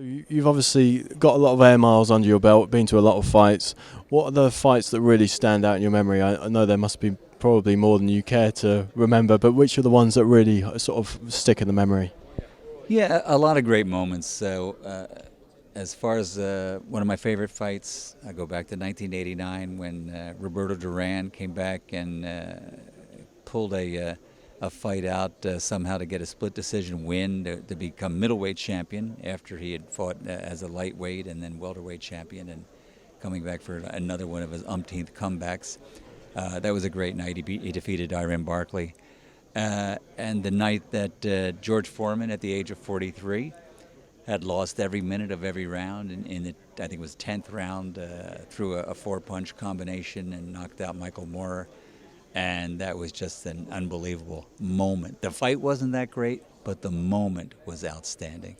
You've obviously got a lot of air miles under your belt, been to a lot of fights. What are the fights that really stand out in your memory? I know there must be probably more than you care to remember, but which are the ones that really sort of stick in the memory? Yeah, a lot of great moments. So, as far as one of my favorite fights, I go back to 1989 when Roberto Duran came back and pulled a fight out somehow to get a split decision win to become middleweight champion after he had fought as a lightweight and then welterweight champion, and coming back for another one of his umpteenth comebacks. That was a great night. He defeated Iran Barkley. And the night that George Foreman, at the age of 43, had lost every minute of every round in the, I think it was 10th round, through a four-punch combination and knocked out Michael Moorer. And that was just an unbelievable moment. The fight wasn't that great, but the moment was outstanding.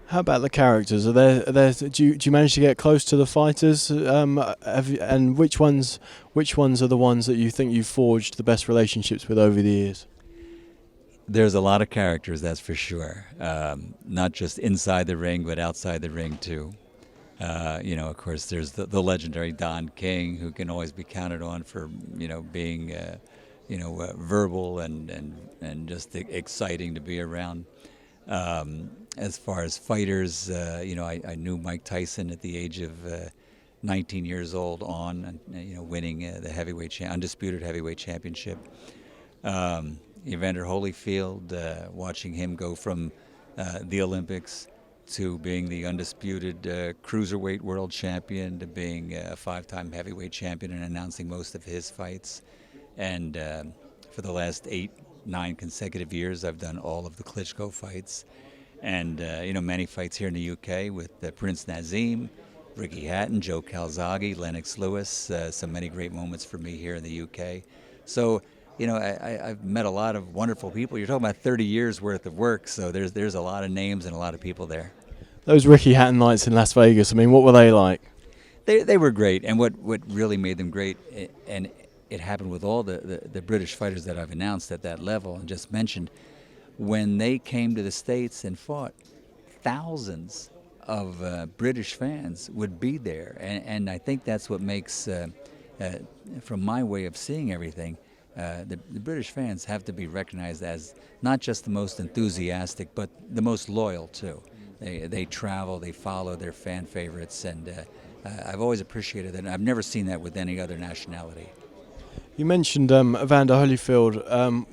How about the characters? Do you manage to get close to the fighters? And which ones are the ones that you think you've forged the best relationships with over the years? There's a lot of characters, that's for sure. Not just inside the ring, but outside the ring too. Of course, there's the legendary Don King, who can always be counted on for, being, verbal and just exciting to be around. As far as fighters, I knew Mike Tyson at the age of 19 years old winning the undisputed heavyweight championship. Evander Holyfield, watching him go from the Olympics to being the undisputed cruiserweight world champion to being a five-time heavyweight champion and announcing most of his fights. And for the last 8-9 consecutive years, I've done all of the Klitschko fights. And, many fights here in the UK with Prince Nazim, Ricky Hatton, Joe Calzaghe, Lennox Lewis, so many great moments for me here in the UK. So, I've met a lot of wonderful people. You're talking about 30 years worth of work, so there's a lot of names and a lot of people there. Those Ricky Hatton nights in Las Vegas, I mean, what were they like? They were great, and what really made them great, and it happened with all the British fighters that I've announced at that level and just mentioned, when they came to the States and fought, thousands of British fans would be there, and I think that's what makes, from my way of seeing everything, the British fans have to be recognized as not just the most enthusiastic, but the most loyal too. They travel, they follow their fan favorites, and I've always appreciated that. And I've never seen that with any other nationality. You mentioned Evander Holyfield,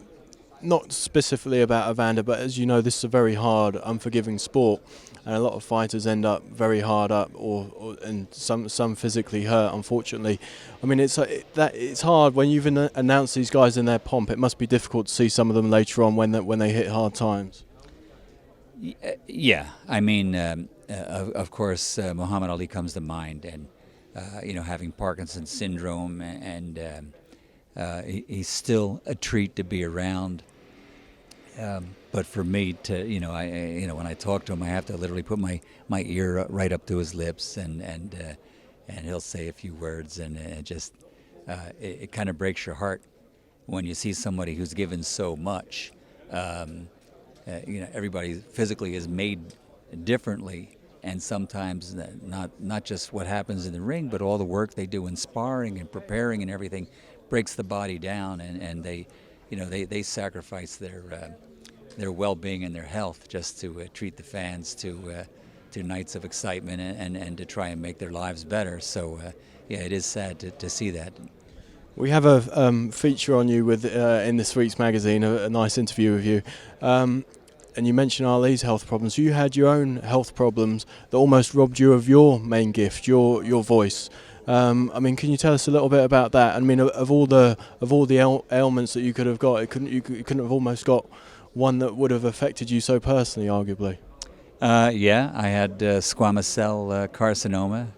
not specifically about Evander, but as you know, this is a very hard, unforgiving sport, and a lot of fighters end up very hard up, and some physically hurt, unfortunately. I mean, it's hard when you've announced these guys in their pomp. It must be difficult to see some of them later on when they hit hard times. Yeah, I mean, of course, Muhammad Ali comes to mind, and having Parkinson's syndrome, and he's still a treat to be around. But for me to, when I talk to him, I have to literally put my ear right up to his lips, and he'll say a few words, and it kind of breaks your heart when you see somebody who's given so much. Everybody physically is made differently, and sometimes not just what happens in the ring, but all the work they do in sparring and preparing and everything breaks the body down, and they sacrifice their well-being and their health just to treat the fans to nights of excitement and to try and make their lives better. So it is sad to see that. We have a feature on you in this week's magazine, a nice interview with you. And you mentioned Ali's health problems. You had your own health problems that almost robbed you of your main gift, your voice. I mean, can you tell us a little bit about that? I mean, of all the ailments that you could have got, you couldn't have almost got one that would have affected you so personally, arguably. Yeah, I had squamous cell carcinoma,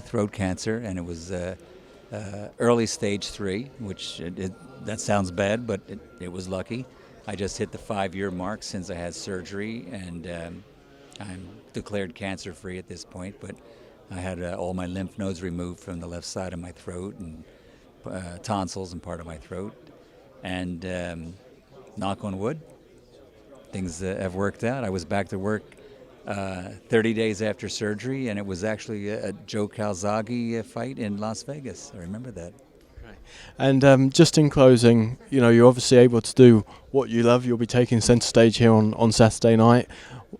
throat cancer, and it was early stage 3, which that sounds bad, but it was lucky. I just hit the 5-year mark since I had surgery, and I'm declared cancer-free at this point, but I had all my lymph nodes removed from the left side of my throat, and tonsils and part of my throat. And knock on wood, things have worked out. I was back to work 30 days after surgery, and it was actually a Joe Calzaghe fight in Las Vegas. I remember that. And just in closing, you're obviously able to do what you love. You'll be taking centre stage here on Saturday night.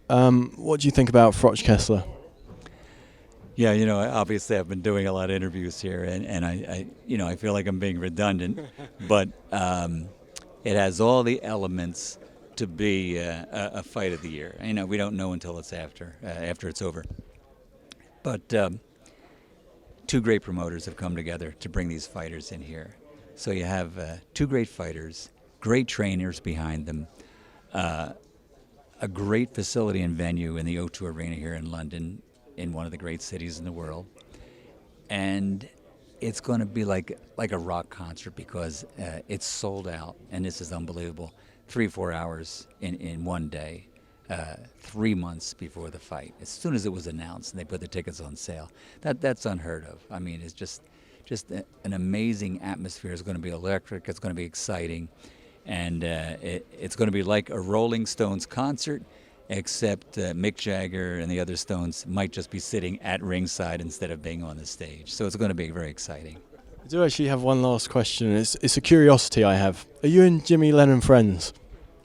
What do you think about Froch Kessler? Yeah, obviously I've been doing a lot of interviews here, and I feel like I'm being redundant, but it has all the elements to be a fight of the year. We don't know until it's after it's over. But two great promoters have come together to bring these fighters in here. So you have two great fighters, great trainers behind them, a great facility and venue in the O2 Arena here in London, in one of the great cities in the world. And it's going to be like a rock concert because it's sold out, and this is unbelievable. 3-4 hours in one day, 3 months before the fight. As soon as it was announced and they put the tickets on sale, that's unheard of. I mean, it's just an amazing atmosphere. It's going to be electric. It's going to be exciting, and it's going to be like a Rolling Stones concert, except Mick Jagger and the other Stones might just be sitting at ringside instead of being on the stage. So it's going to be very exciting. I do actually have one last question. It's a curiosity I have. Are you and Jimmy Lennon friends?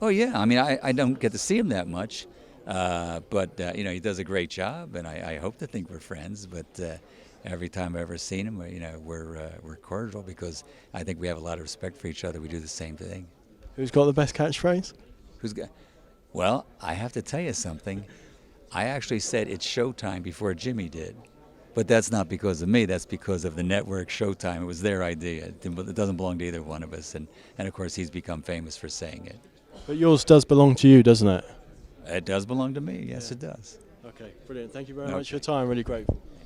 Oh, yeah. I mean, I don't get to see him that much, but he does a great job, and I hope to think we're friends. But every time I've ever seen him, we're cordial because I think we have a lot of respect for each other. We do the same thing. Who's got the best catchphrase? Well, I have to tell you something. I actually said it's showtime before Jimmy did. But that's not because of me. That's because of the network Showtime. It was their idea. It doesn't belong to either one of us. And of course, he's become famous for saying it. But yours does belong to you, doesn't it? It does belong to me. Yes, it does. Okay, brilliant. Thank you very much for your time. Really grateful.